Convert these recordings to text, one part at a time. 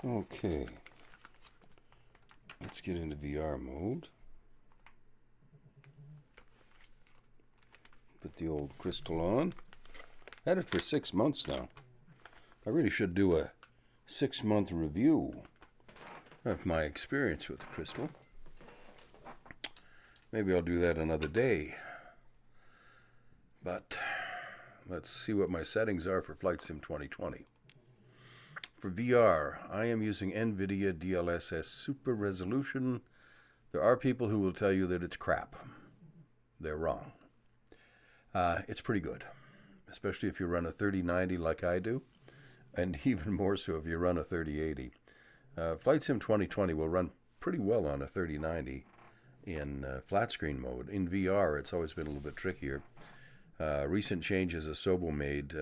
Okay, let's get into VR mode. Put the old crystal on. Had it for 6 months now. I really should do a 6-month review of my experience with the crystal. Maybe I'll do that another day. But let's see what my settings are for Flight Sim 2020. For VR, I am using NVIDIA DLSS Super Resolution. There are people who will tell you that it's crap. They're wrong. It's pretty good, especially if you run a 3090 like I do, and even more so if you run a 3080. Flight Sim 2020 will run pretty well on a 3090 in flat screen mode. In VR, it's always been a little bit trickier. Recent changes Asobo made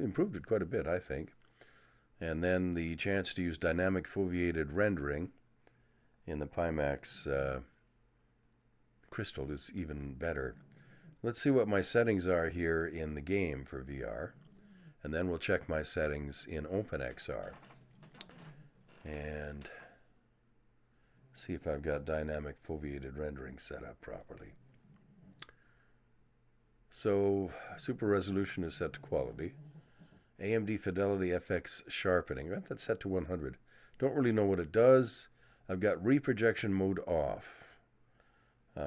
improved it quite a bit, I think. And then the chance to use dynamic foveated rendering in the Pimax Crystal is even better. Let's see what my settings are here in the game for VR, and then we'll check my settings in openXR and see if I've got dynamic foveated rendering set up properly. So super resolution is set to quality. AMD Fidelity FX sharpening, that's set to 100. Don't really know what it does. I've got reprojection mode off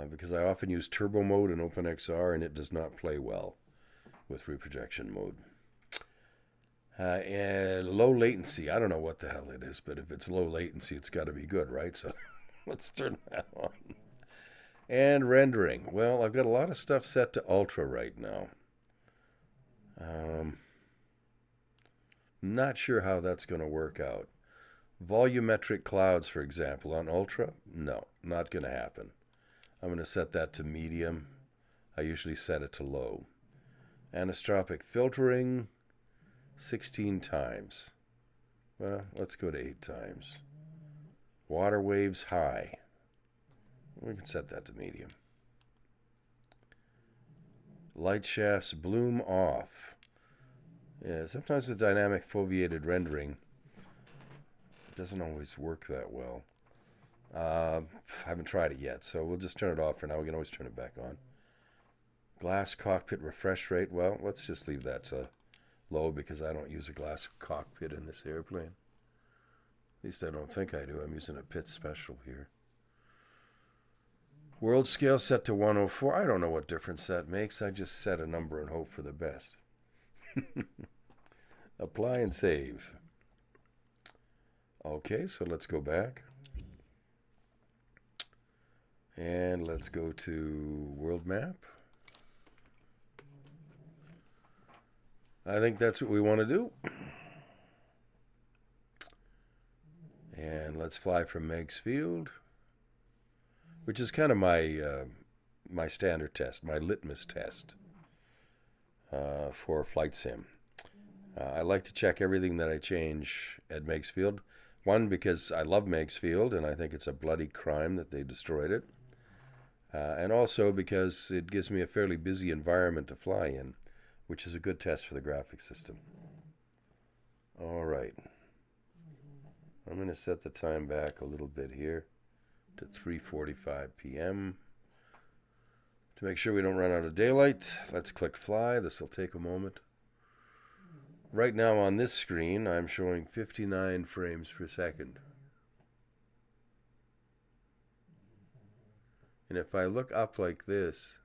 because I often use turbo mode in openXR and it does not play well with reprojection mode. And low latency, I don't know what the hell it is, but if it's low latency, it's got to be good, right? So let's turn that on. And rendering, well, I've got a lot of stuff set to ultra right now. Not sure how that's going to work out. Volumetric clouds, for example, on ultra, no, not going to happen. I'm going to set that to medium. I usually set it to low. Anisotropic filtering, 16 times. Well, let's go to 8 times. Water waves high. We can set that to medium. Light shafts bloom off. Yeah, sometimes with dynamic foveated rendering, it doesn't always work that well. I haven't tried it yet, so we'll just turn it off for now. We can always turn it back on. Glass cockpit refresh rate, well, let's just leave that low because I don't use a glass cockpit in this airplane. At least I don't think I do. I'm using a Pitt Special here. World scale set to 104. I don't know what difference that makes. I just set a number and hope for the best. Apply and save. Okay, so let's go back. And let's go to world map. I think that's what we want to do. And let's fly from Meigs Field, which is kind of my standard test, my litmus test for Flight Sim. I like to check everything that I change at Meigs Field. One, because I love Meigs Field, and I think it's a bloody crime that they destroyed it. And also because it gives me a fairly busy environment to fly in, which is a good test for the graphics system. All right. I'm going to set the time back a little bit here to 3:45 p.m. To make sure we don't run out of daylight, let's click fly. This will take a moment. Right now on this screen, I'm showing 59 frames per second. And if I look up like this,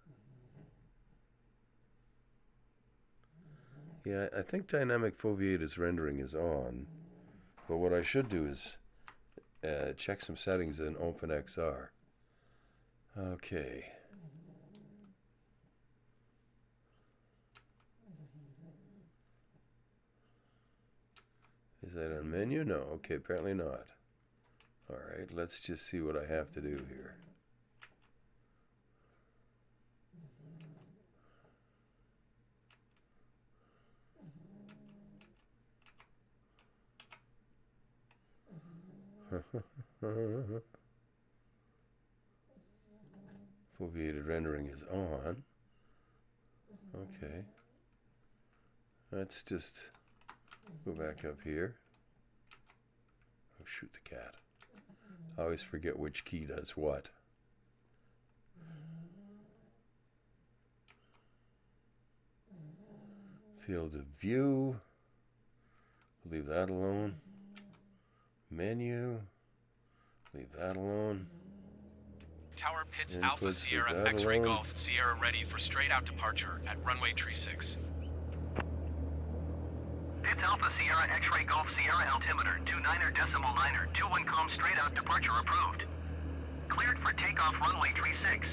yeah, I think dynamic foveated rendering is on. But what I should do is check some settings in openXR. Okay. Is that on menu? No. Okay, apparently not. All right, let's just see what I have to do here. Foveated rendering is on. Okay. Let's just go back up here. shoot the cat. I always forget which key does what. Field of view. Leave that alone. Menu. Leave that alone. Tower Pits Inputs, Alpha Sierra X-Ray Golf Sierra ready for straight out departure at runway 36. Pits Alpha Sierra X-Ray Golf Sierra altimeter 29er.9er 21 straight out departure approved. Cleared for takeoff runway 36.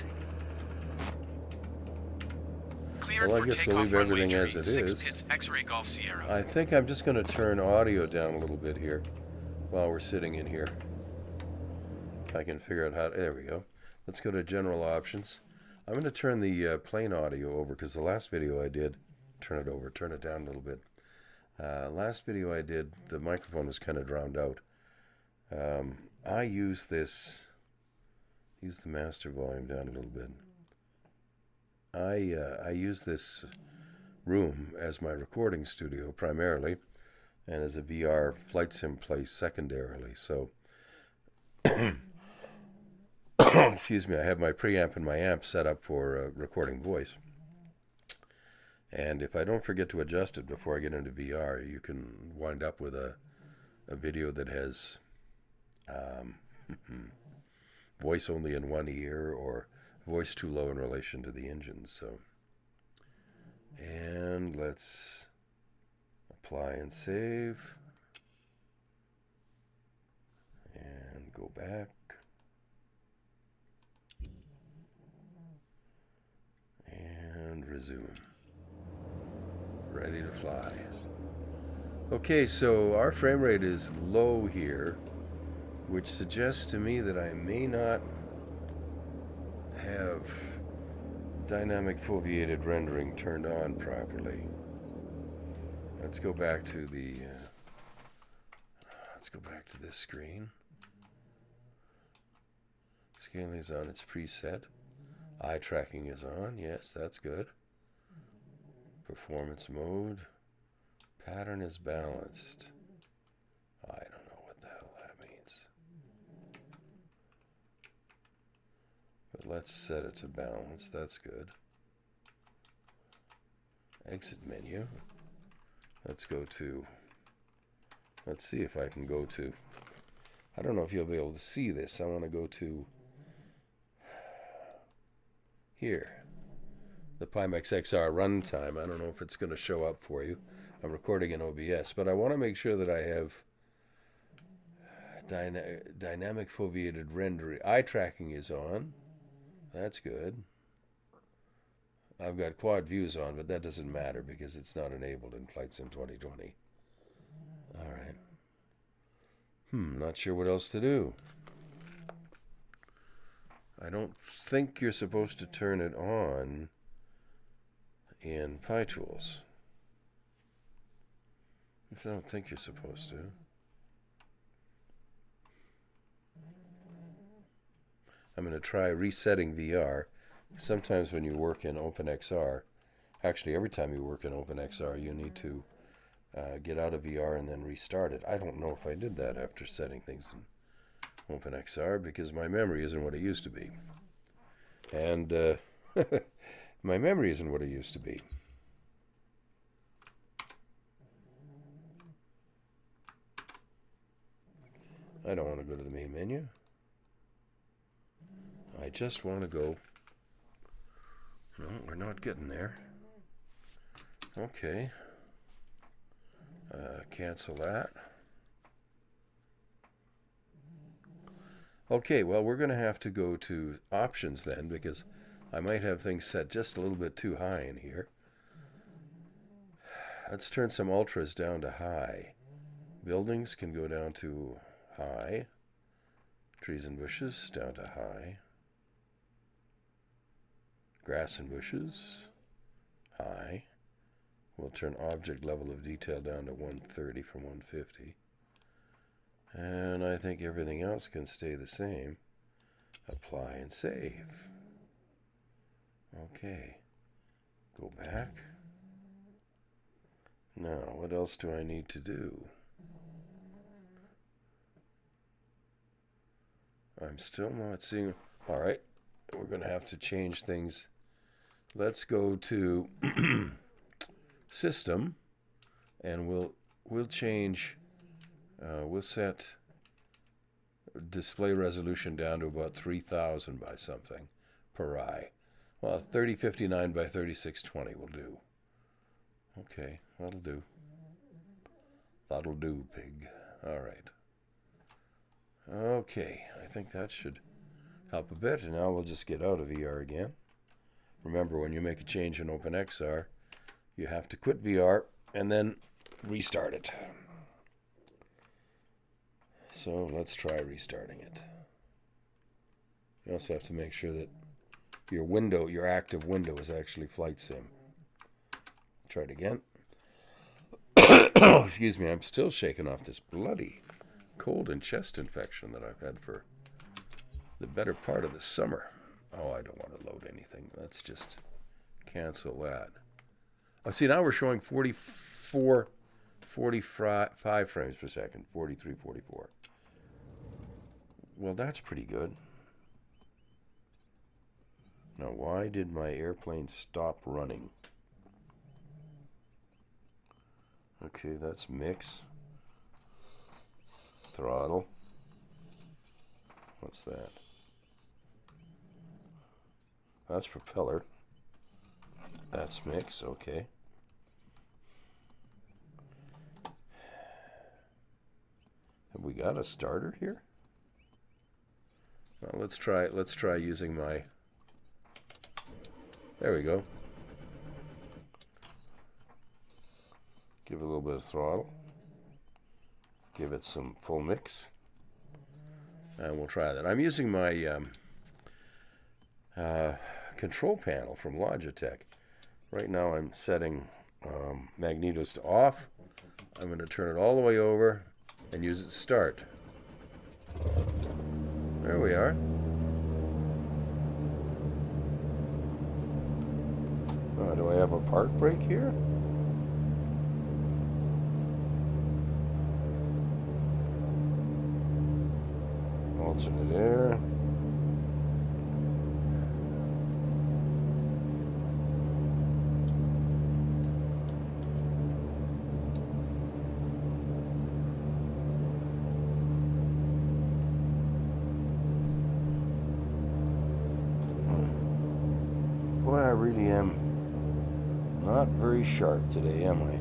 Well, I guess we'll leave everything as it is. Pits X-Ray Golf Sierra. I think I'm just going to turn audio down a little bit here while we're sitting in here. If I can figure out how to, there we go. Let's go to general options. I'm going to turn the plane audio over because the last video I did, turn it down a little bit. Last video I did, the microphone was kind of drowned out. I use the master volume down a little bit. I use this room as my recording studio primarily, and as a VR flight sim place secondarily. So, excuse me, I have my preamp and my amp set up for recording voice. And if I don't forget to adjust it before I get into VR, you can wind up with a video that has voice only in one ear or voice too low in relation to the engines. So, and let's apply and save and go back and resume. Ready to fly. Okay, so our frame rate is low here, which suggests to me that I may not have dynamic foveated rendering turned on properly. Let's go back to this screen. Scaling is on its preset. Eye tracking is on. Yes, that's good. Performance mode. Pattern is balanced. I don't know what the hell that means. But let's set it to balance. That's good. Exit menu. Let's see if I can go to, I don't know if you'll be able to see this. I want to go to here. The Pimax XR runtime. I don't know if it's going to show up for you. I'm recording in OBS, but I want to make sure that I have dynamic foveated rendering. Eye tracking is on. That's good. I've got quad views on, but that doesn't matter because it's not enabled in Flight Sim 2020. All right. Not sure what else to do. I don't think you're supposed to turn it on in PyTools. I don't think you're supposed to. I'm going to try resetting VR. Sometimes when you work in openXR, actually every time you work in openXR, you need to get out of VR and then restart it. I don't know if I did that after setting things in openXR because my memory isn't what it used to be. And my memory isn't what it used to be. I don't want to go to the main menu. I just want to go. No, we're not getting there. Okay. Cancel that. Okay, well, we're going to have to go to options then because I might have things set just a little bit too high in here. Let's turn some ultras down to high. Buildings can go down to high. Trees and bushes down to high. Grass and bushes, high. We'll turn object level of detail down to 130 from 150. And I think everything else can stay the same. Apply and save. Okay. Go back. Now, what else do I need to do? I'm still not seeing. All right, we're going to have to change things. Let's go to System, and we'll change. We'll set display resolution down to about 3000 by something per eye. Well, 3059 by 3620 will do. Okay, that'll do. That'll do, pig. All right. Okay, I think that should help a bit. And now we'll just get out of VR again. Remember, when you make a change in openXR, you have to quit VR and then restart it. So let's try restarting it. You also have to make sure that your active window is actually Flight Sim. Try it again. Excuse me, I'm still shaking off this bloody cold and chest infection that I've had for the better part of the summer. Oh, I don't want to load anything. Let's just cancel that. Oh, see, now we're showing 45 frames per second, 43, 44. Well, that's pretty good. Now, why did my airplane stop running? Okay, that's mix. Throttle. What's that? That's propeller. That's mix, okay. Have we got a starter here? Well, let's try using my. There we go. Give it a little bit of throttle. Give it some full mix. And we'll try that. I'm using my control panel from Logitech. Right now I'm setting magnetos to off. I'm going to turn it all the way over and use it to start. There we are. Oh, do I have a park brake here? Alternate air. Boy, I really am not very sharp today, am I?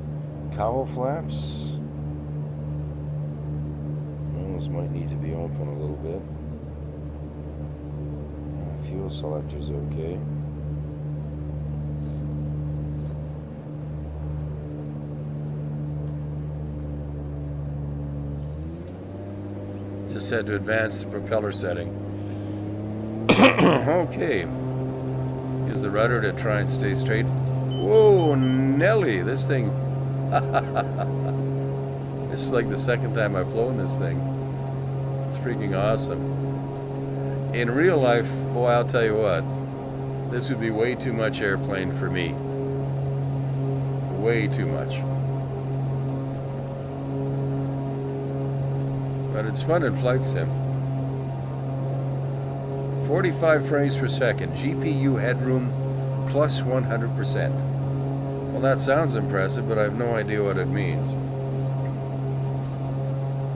Cowl flaps. Those might need to be open a little bit. Fuel selector's okay. Just had to advance the propeller setting. Okay. Use the rudder to try and stay straight. Whoa, Nelly, this thing. This is like the second time I've flown this thing. It's freaking awesome. In real life, boy, I'll tell you what, this would be way too much airplane for me. Way too much. But it's fun in Flight Sim. 45 frames per second, GPU headroom plus 100%. Well, that sounds impressive, but I have no idea what it means.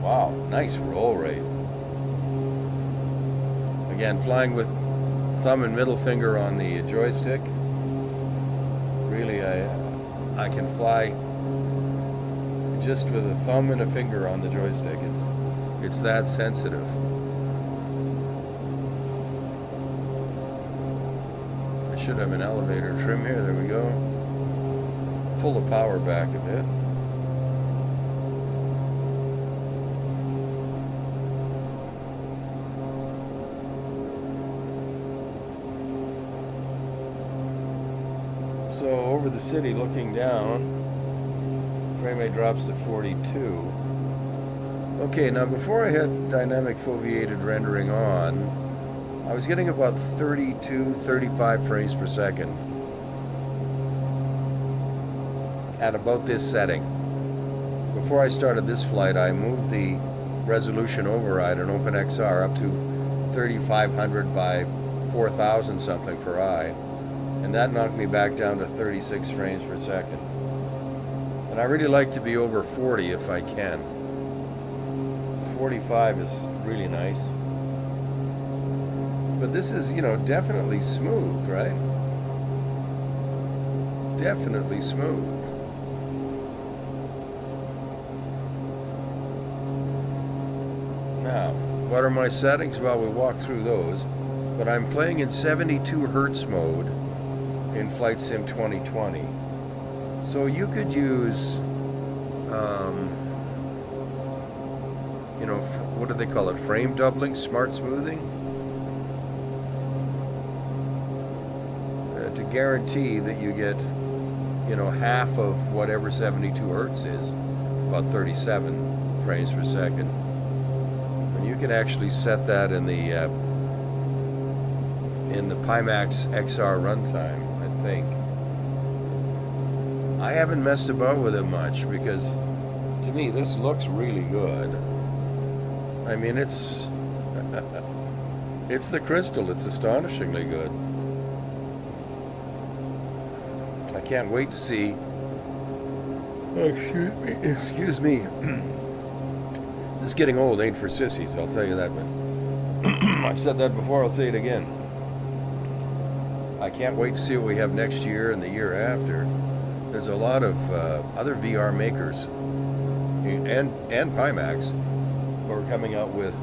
Wow, nice roll rate. Again, flying with thumb and middle finger on the joystick. Really, I can fly just with a thumb and a finger on the joystick. It's that sensitive. I should have an elevator trim here. There we go. Pull the power back a bit. So over the city looking down, frame rate drops to 42. Okay, now before I had dynamic foveated rendering on, I was getting about 32, 35 frames per second at about this setting. Before I started this flight, I moved the resolution override on openXR up to 3500 by 4000 something per eye, and that knocked me back down to 36 frames per second. And I really like to be over 40 if I can. 45 is really nice. But this is, you know, definitely smooth, right? Definitely smooth. Now, what are my settings? Well, we walk through those. But I'm playing in 72 Hertz mode in Flight Sim 2020. So you could use, you know, what do they call it? Frame doubling, smart smoothing? To guarantee that you get, you know, half of whatever 72 Hertz is, about 37 frames per second. And you can actually set that in the Pimax XR runtime, I think. I haven't messed about with it much because, to me, this looks really good. I mean, it's it's the Crystal. It's astonishingly good. I can't wait to see. Excuse me. This getting old ain't for sissies, I'll tell you that. But I've said that before. I'll say it again. I can't wait to see what we have next year and the year after. There's a lot of other VR makers and Pimax who are coming out with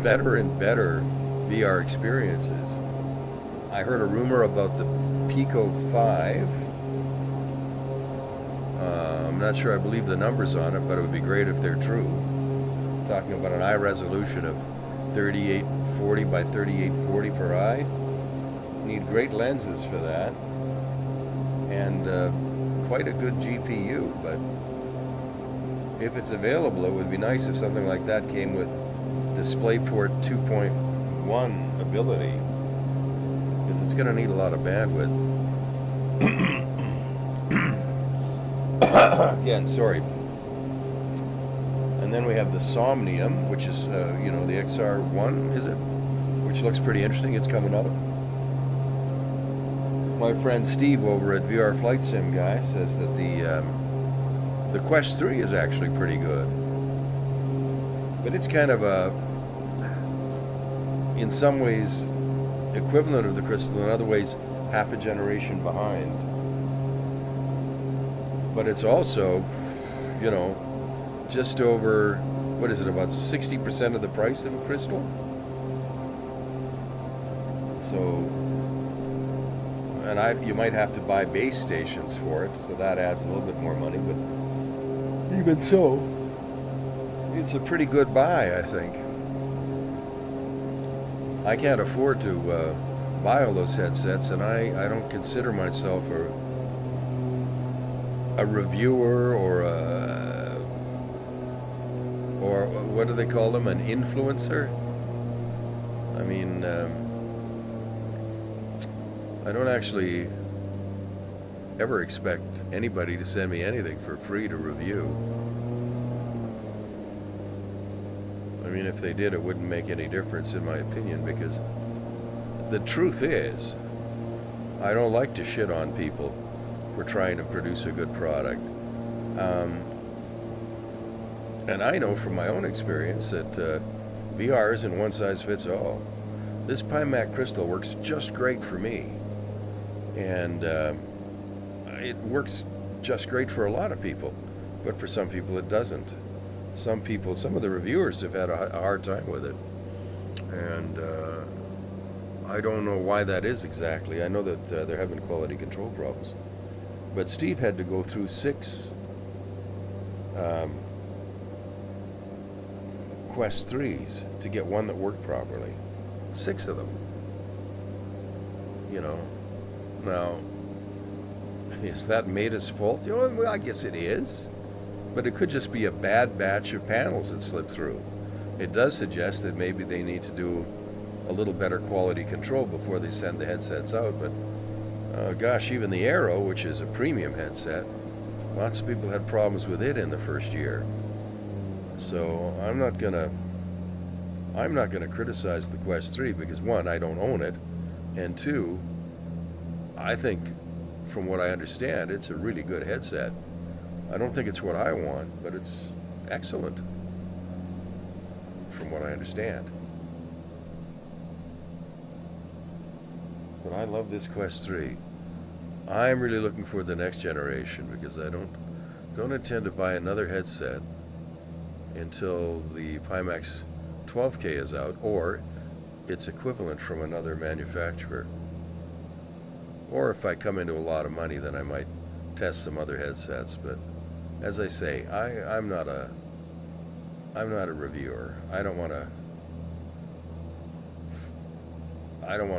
better and better VR experiences. I heard a rumor about the Pico 5. I'm not sure I believe the numbers on it, but it would be great if they're true. Talking about an eye resolution of 3840 by 3840 per eye. Need great lenses for that, and quite a good GPU. But if it's available, it would be nice if something like that came with DisplayPort 2.1 ability, because it's going to need a lot of bandwidth. Again, sorry. And then we have the Somnium, which is, you know, the XR1, is it? Which looks pretty interesting. It's coming out. My friend Steve over at VR Flight Sim Guy says that the Quest 3 is actually pretty good. But it's kind of a, in some ways, equivalent of the Crystal, in other ways, half a generation behind. But it's also, you know, just over, what is it, about 60% of the price of a Crystal? So, and you might have to buy base stations for it, so that adds a little bit more money, but even so, it's a pretty good buy, I think. I can't afford to buy all those headsets, and I don't consider myself a reviewer or what do they call them, an influencer? I mean, I don't actually ever expect anybody to send me anything for free to review. I mean, if they did, it wouldn't make any difference in my opinion, because the truth is, I don't like to shit on people for trying to produce a good product. And I know from my own experience that VR isn't one size fits all. This Pimax Crystal works just great for me. And it works just great for a lot of people, but for some people it doesn't. Some of the reviewers have had a hard time with it. And I don't know why that is exactly. I know that there have been quality control problems. But Steve had to go through 6 Quest 3s to get one that worked properly. 6 of them. You know. Now, is that Meta's fault? You know, well, I guess it is. But it could just be a bad batch of panels that slipped through. It does suggest that maybe they need to do a little better quality control before they send the headsets out. But gosh, even the Aero, which is a premium headset, lots of people had problems with it in the first year. So I'm not gonna I'm not going to criticize the Quest 3 because, one, I don't own it, and two, I think, from what I understand, it's a really good headset. I don't think it's what I want, but it's excellent, from what I understand. But I love this Quest 3. I'm really looking for the next generation because I don't intend to buy another headset until the Pimax 12K is out or its equivalent from another manufacturer. Or if I come into a lot of money, then I might test some other headsets. But as I say, I'm not a reviewer. I don't want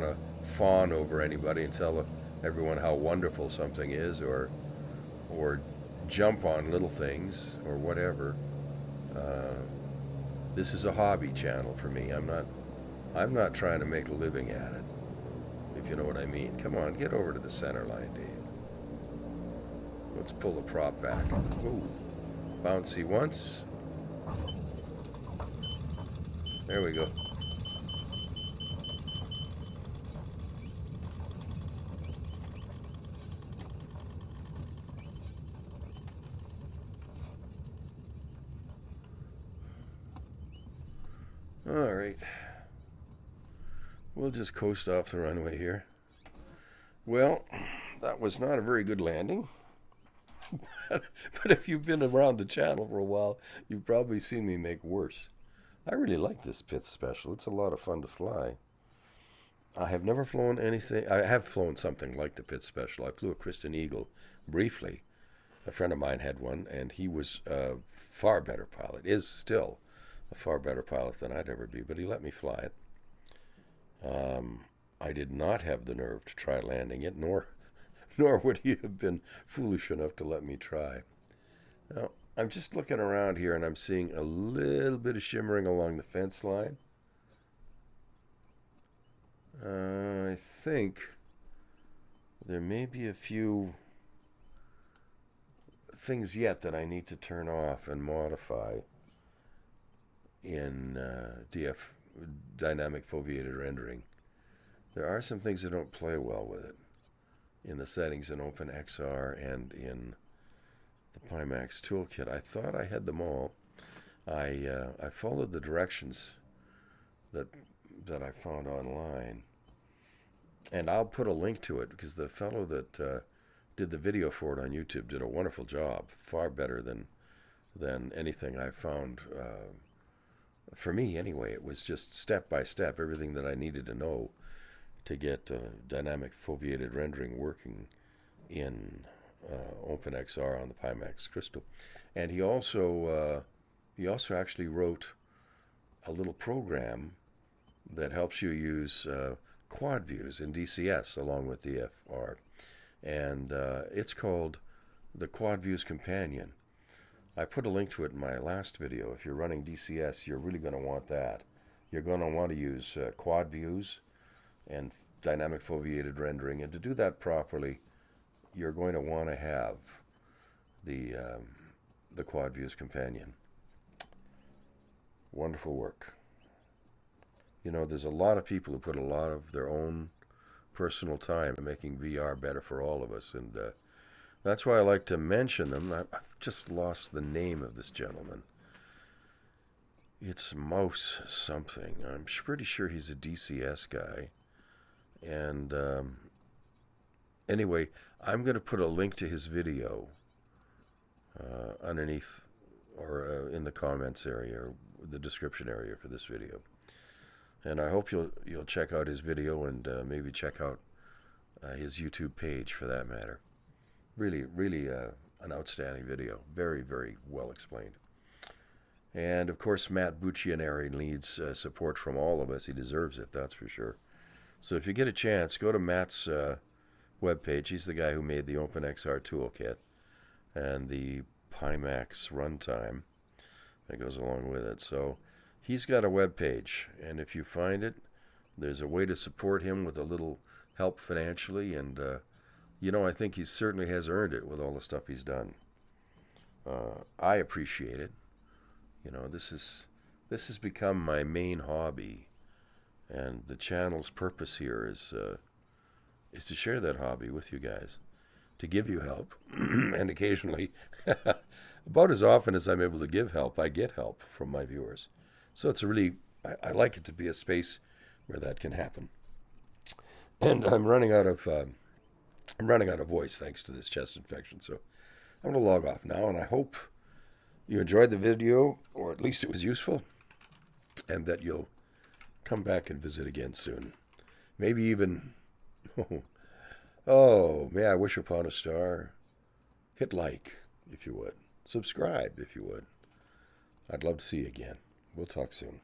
to fawn over anybody and tell everyone how wonderful something is, or jump on little things or whatever. This is a hobby channel for me. I'm not trying to make a living at it, if you know what I mean. Come on, get over to the center line, Dave. Let's pull the prop back. Ooh, bouncy once. There we go. All right. We'll just coast off the runway here. Well, that was not a very good landing. But if you've been around the channel for a while, you've probably seen me make worse. I really like this Pith Special. It's a lot of fun to fly. I have never flown anything. I have flown something like the Pith Special. I flew a Christian Eagle briefly. A friend of mine had one, and he was a far better pilot, is still a far better pilot than I'd ever be, but he let me fly it. I did not have the nerve to try landing it, nor would he have been foolish enough to let me try. Now, I'm just looking around here, and I'm seeing a little bit of shimmering along the fence line. I think there may be a few things yet that I need to turn off and modify in dynamic foveated rendering. There are some things that don't play well with it in the settings in openXR and in the Pimax toolkit. I thought I had them all. I followed the directions that I found online, and I'll put a link to it because the fellow that did the video for it on YouTube did a wonderful job, far better than anything I found. For me, anyway, it was just step by step, everything that I needed to know to get dynamic foveated rendering working in openXR on the Pimax Crystal. And he also actually wrote a little program that helps you use quad views in DCS along with DFR. And it's called the Quad Views Companion. I put a link to it in my last video. If you're running DCS, you're really going to want that. You're going to want to use quad views and dynamic foveated rendering. And to do that properly, you're going to want to have the Quad Views Companion. Wonderful work. You know, there's a lot of people who put a lot of their own personal time in making VR better for all of us, and that's why I like to mention them. I've just lost the name of this gentleman. It's Mouse something. I'm pretty sure he's a DCS guy. And anyway, I'm going to put a link to his video underneath or in the comments area or the description area for this video. And I hope you'll check out his video and maybe check out his YouTube page for that matter. Really, really an outstanding video. Very, very well explained. And of course, Matt Buccianeri needs support from all of us. He deserves it, that's for sure. So if you get a chance, go to Matt's webpage. He's the guy who made the openXR toolkit and the Pimax runtime that goes along with it. So he's got a webpage, and if you find it, there's a way to support him with a little help financially, and you know, I think he certainly has earned it with all the stuff he's done. I appreciate it. You know, this is this has become my main hobby, and the channel's purpose here is to share that hobby with you guys, to give you help, and occasionally, about as often as I'm able to give help, I get help from my viewers. So it's a really, I like it to be a space where that can happen. And I'm running out of voice thanks to this chest infection. So I'm going to log off now, and I hope you enjoyed the video, or at least it was useful, and that you'll come back and visit again soon. Maybe even, may I wish upon a star? Hit like, if you would. Subscribe, if you would. I'd love to see you again. We'll talk soon.